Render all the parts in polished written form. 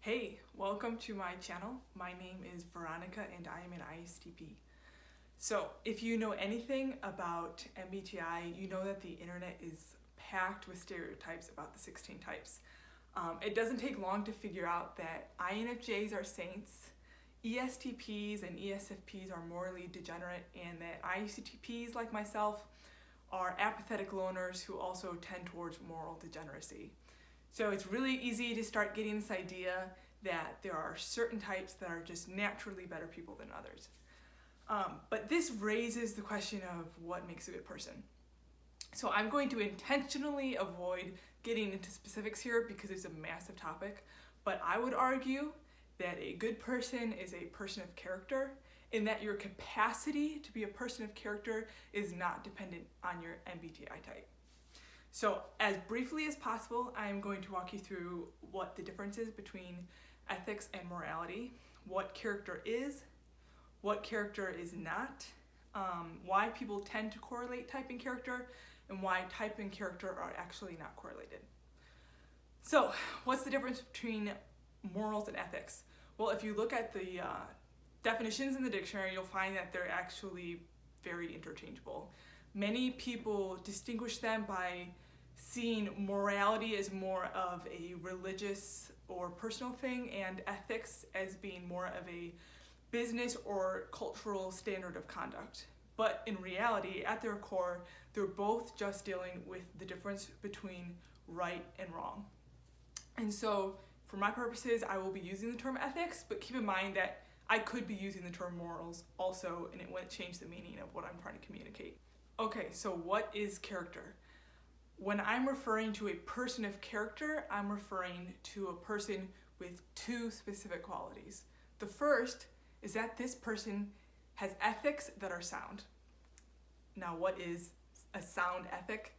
Hey, welcome to my channel. My name is Veronica and I am an ISTP. So if you know anything about MBTI, you know that the internet is packed with stereotypes about the 16 types. It doesn't take long to figure out that INFJs are saints, ESTPs and ESFPs are morally degenerate, and that ISTPs like myself are apathetic loners who also tend towards moral degeneracy. So it's really easy to start getting this idea that there are certain types that are just naturally better people than others. But this raises the question of what makes a good person. So I'm going to intentionally avoid getting into specifics here because it's a massive topic, but I would argue that a good person is a person of character, and that your capacity to be a person of character is not dependent on your MBTI type. So as briefly as possible, I am going to walk you through what the difference is between ethics and morality, what character is not, why people tend to correlate type and character, and why type and character are actually not correlated. So what's the difference between morals and ethics? Well, if you look at the definitions in the dictionary, you'll find that they're actually very interchangeable. Many people distinguish them by seeing morality as more of a religious or personal thing and ethics as being more of a business or cultural standard of conduct. But in reality, at their core, they're both just dealing with the difference between right and wrong. And so, for my purposes, I will be using the term ethics, but keep in mind that I could be using the term morals also, and it wouldn't change the meaning of what I'm trying to communicate. Okay, so what is character? When I'm referring to a person of character, I'm referring to a person with two specific qualities. The first is that this person has ethics that are sound. Now, what is a sound ethic?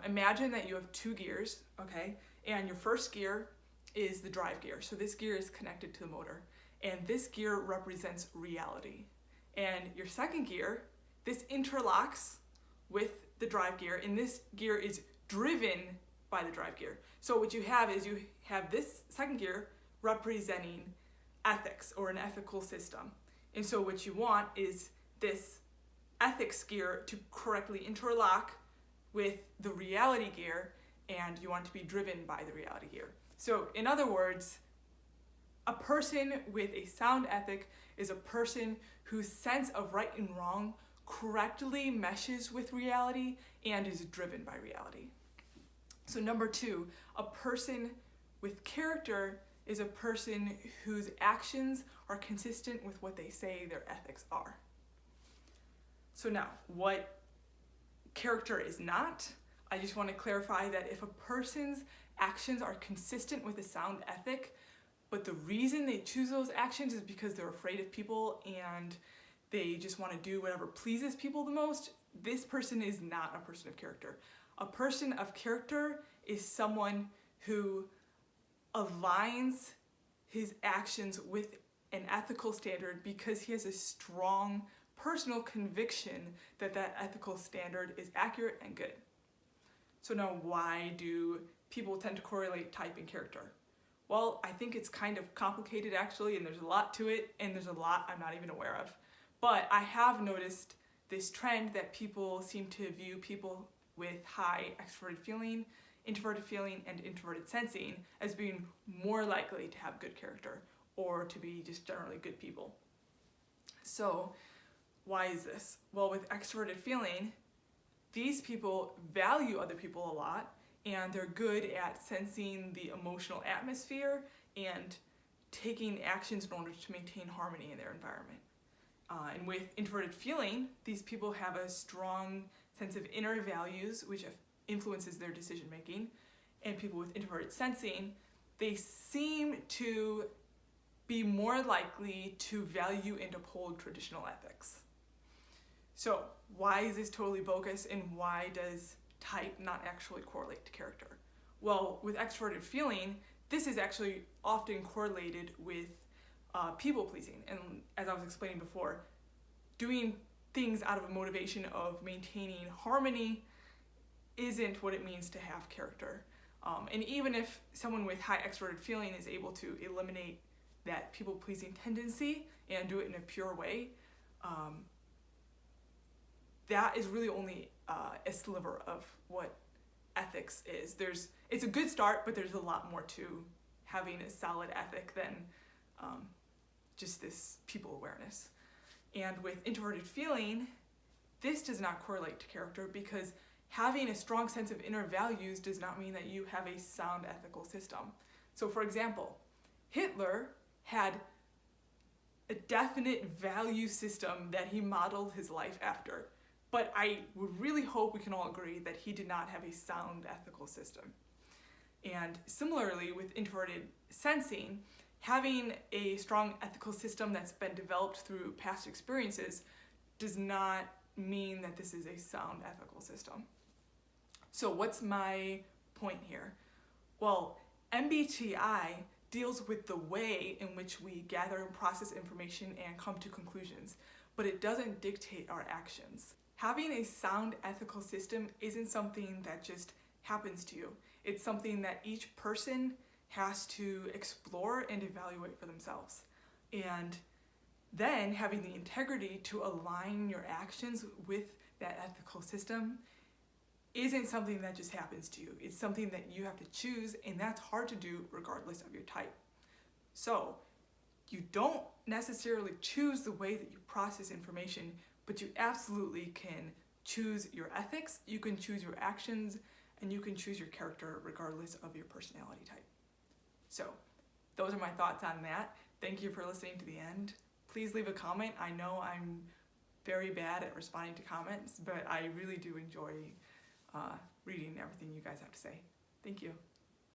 Imagine that you have two gears, okay? And your first gear is the drive gear. So this gear is connected to the motor. And this gear represents reality. And your second gear, this interlocks with the drive gear, and this gear is driven by the drive gear. So what you have is you have this second gear representing ethics or an ethical system. And so what you want is this ethics gear to correctly interlock with the reality gear, and you want it to be driven by the reality gear. So in other words, a person with a sound ethic is a person whose sense of right and wrong correctly meshes with reality and is driven by reality. So number two, a person with character is a person whose actions are consistent with what they say their ethics are. So now, what character is not, I just want to clarify that if a person's actions are consistent with a sound ethic, but the reason they choose those actions is because they're afraid of people and they just want to do whatever pleases people the most, this person is not a person of character. A person of character is someone who aligns his actions with an ethical standard because he has a strong personal conviction that that ethical standard is accurate and good. So now, why do people tend to correlate type and character? Well, I think it's kind of complicated actually, and there's a lot to it, and there's a lot I'm not even aware of. But I have noticed this trend that people seem to view people with high extroverted feeling, introverted feeling, and introverted sensing as being more likely to have good character or to be just generally good people. So why is this? Well, with extroverted feeling, these people value other people a lot, and they're good at sensing the emotional atmosphere and taking actions in order to maintain harmony in their environment. And with introverted feeling, these people have a strong sense of inner values, which influences their decision making. And people with introverted sensing, they seem to be more likely to value and uphold traditional ethics. So why is this totally bogus, and why does type not actually correlate to character? Well, with extroverted feeling, this is actually often correlated with people pleasing. And as I was explaining before, doing things out of a motivation of maintaining harmony isn't what it means to have character. And even if someone with high extroverted feeling is able to eliminate that people-pleasing tendency and do it in a pure way, that is really only a sliver of what ethics is. It's a good start, but there's a lot more to having a solid ethic than just this people awareness. And with introverted feeling, this does not correlate to character, because having a strong sense of inner values does not mean that you have a sound ethical system. So for example, Hitler had a definite value system that he modeled his life after. But I would really hope we can all agree that he did not have a sound ethical system. And similarly, with introverted sensing, having a strong ethical system that's been developed through past experiences does not mean that this is a sound ethical system. So what's my point here? Well, MBTI deals with the way in which we gather and process information and come to conclusions, but it doesn't dictate our actions. Having a sound ethical system isn't something that just happens to you. It's something that each person has to explore and evaluate for themselves. And then having the integrity to align your actions with that ethical system isn't something that just happens to you. It's something that you have to choose, and that's hard to do regardless of your type. So you don't necessarily choose the way that you process information, but you absolutely can choose your ethics, you can choose your actions, and you can choose your character regardless of your personality type. So those are my thoughts on that. Thank you for listening to the end. Please leave a comment. I know I'm very bad at responding to comments, but I really do enjoy reading everything you guys have to say. Thank you.